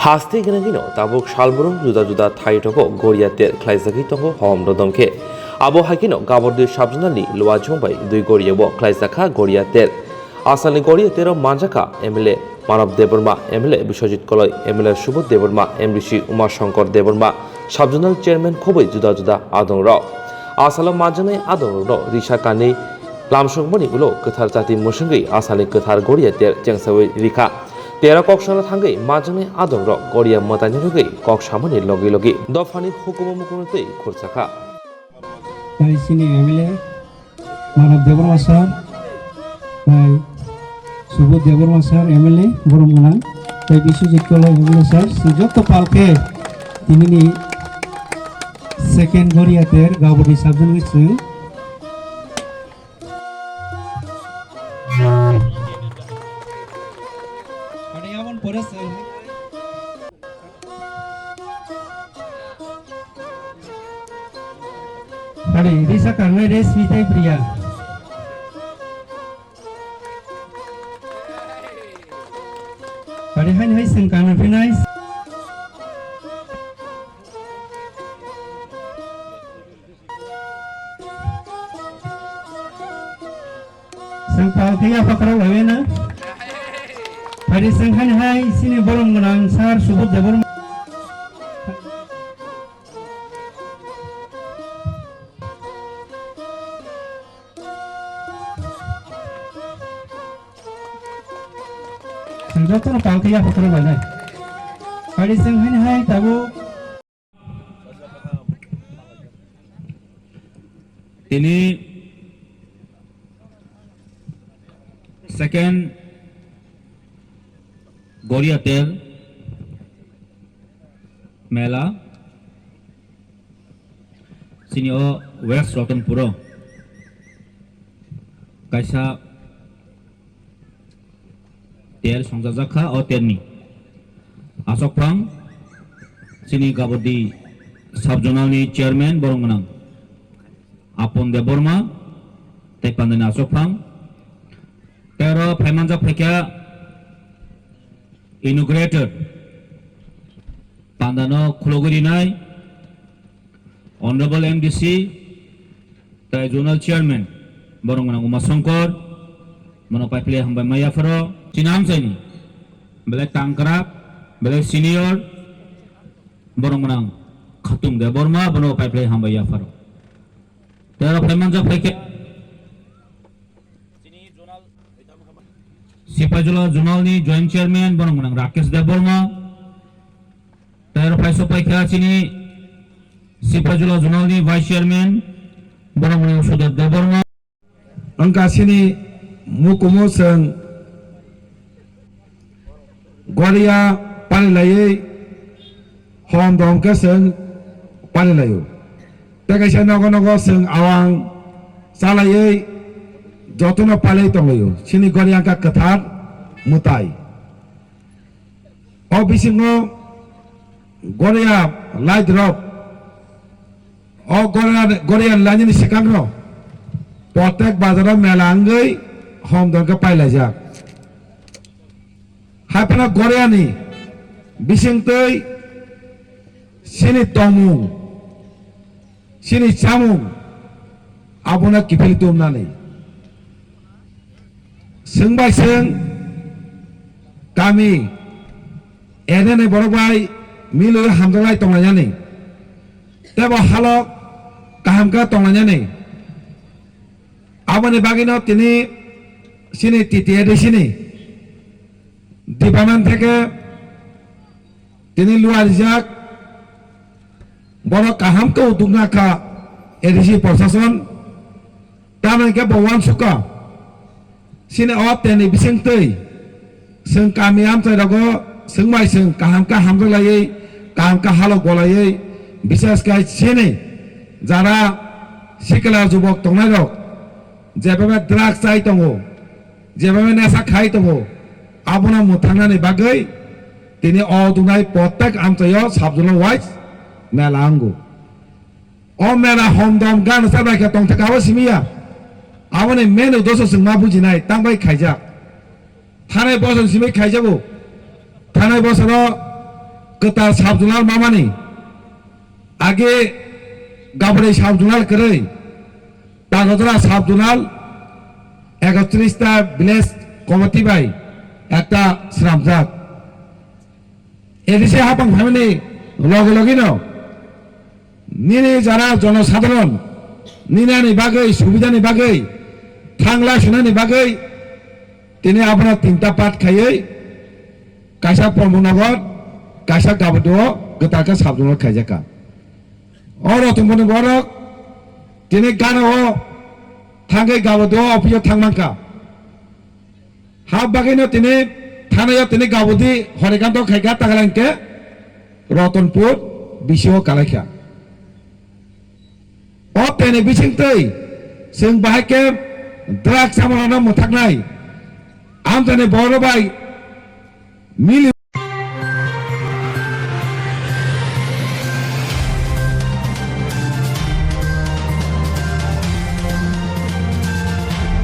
Hasti Ganagino, Tabuk Shalburu, Juda Taitoko, Goriater, Klaisakito, Home Rodonke, Abo Hakino, Gabordu Shabjanali, Luajumbai, Duigoriabo, Klaisaka, Goriater, Asani Goriater, Manjaka, Emile, Manav Deborma, Emile, Bishojit Koloi, Emile Shubut Deborma, Emrishi, Umar Shankar Deborma, Shabjanal Chairman Kobe, Juda Adon Rao, Asala Majane Adon Rao, Risha Kani, Lamshongmani Ulo, Katar Tati Mushangi, Asali Katar Goriater, Jangsawi Rika. Tera Kokshana Tangai, Majane Adon Rock, Goria Matanagai, Kokshamani Logi Logi, Dofani Hukumamukunate, Kursaka. By Sini Emile, Manav Deborma sir, by Subut Deborma sir, Emile, Boromana, by Bishojit Koloi Emile sir, Sujoto Palke, Timini, second Goria there, Gabodi Sabdan with Hari Risa karena res vitai pria. Hari hai sengkana finais. Sengkau kaya pakra lawena. Hari sengkana hai sini bolong menang sar subut debor. Jotono palkaya pakra balai. Hari sengkana hai tabu. Ini second Goriater Mela sini West Rottenpuro kaisa Ter Songjaka o Terni Asok Phang sini Gabodi Subjonalni Chairman Borongmanang Apon Deborma Tekpandani Asok Phang Tero Paimanjak Phekya Inaugurator Pandano Khlogorinai Honorable MDC Tai Zonal Chairman Borongmanang Umar Shankar Monopai Play Hambai Mayafaro Sinam Saini Belai Tangkrap Belai Senior Borongmanang Khatung Deborma Monopai Play Hambai Mayafaro Tero Paimanjak Phekya Sipajula Zonalni Joint Chairman Borongmanang Rakesh Deborma Tero Paiso Paikha sini Sipajula Zonalni Vice Chairman Borongmanang Sudar Deborma Angka sini mukumo seng Goria Panilaye Hong Dong seng Panilayo Tekasya nogo seng awang Salaye Jotono Palay Tongayo sini Goria ka Kathar Mutai O bisingo Goria Light Drop O Goria Lanjini Sikangro Potek Bazara Melangai Hong Dong ka Pailajak Hapana Goria ni Bisingtoi Sini Tomung Sini Chamung Abuna Kipilitum Nani Seng by Seng Kami Edene Borobai Milu Hamdalai Tonglanyani Tebo Halok Kahamka Tonglanyani Abane Bagino Tini Sini Titi Ede Sini Department থেকে তিনি luar jak বড় কাহামকে উদ্যোগনা কা ADC প্রশাসন তামানকে বওয়ান সুকা সিনে অ তেনি বিসেংতৈ जों गामि आमचाइरागो जों माइ जों काहामका हामलायै काहामका हालो गलायै बिसेसकाय सिने যারা सिकला যুবক তংনাই রক যেভাবে ড্রাগস চাই দङ যেভাবে নেশা খাই দङ Abuna Mutangani Bagay, Tini all tonight Potek Amtayo, Sabdula White, Melango. O Mela Homdom Gan Sabaka Tong Takawa Simia. I want a man of those in Mabujinai, Tambai Kaja. Hane Bosan Simi Kajabu. Tane Bosano, gotar sabjunal mamani age gabre sabjunal kere তাগদরা সাবজুনাল 31টা village committee বাই একটা শ্রামজাত এদেশে হাবাং ভামিনি লগে লগে ন নিনে যারা জনসাধারণ নিনানি বাগৈ সুবিধানি বাগৈ থাংলা সুনানি বাগৈ তিনি আপনার 3টা পাট খাইयै কাইসা পরমনগর কাইসা গাবদ গোটাকে সাবজুনাল খাইজাকা রতনবনি বরক তিনি গানো থাঙ্গে গাবদ অফিসে থাংমানকা হাব বাগैनो তিনি থানায় তিনি গাবদি হরিকান্ত খাইকা তাগলাংকে রতনপুর বিশিও কালাইখা তেনে बिसिंतै जों बाहायके ड्राग्स सामानो मोथाकनाय आमजाने बरबाय मिलि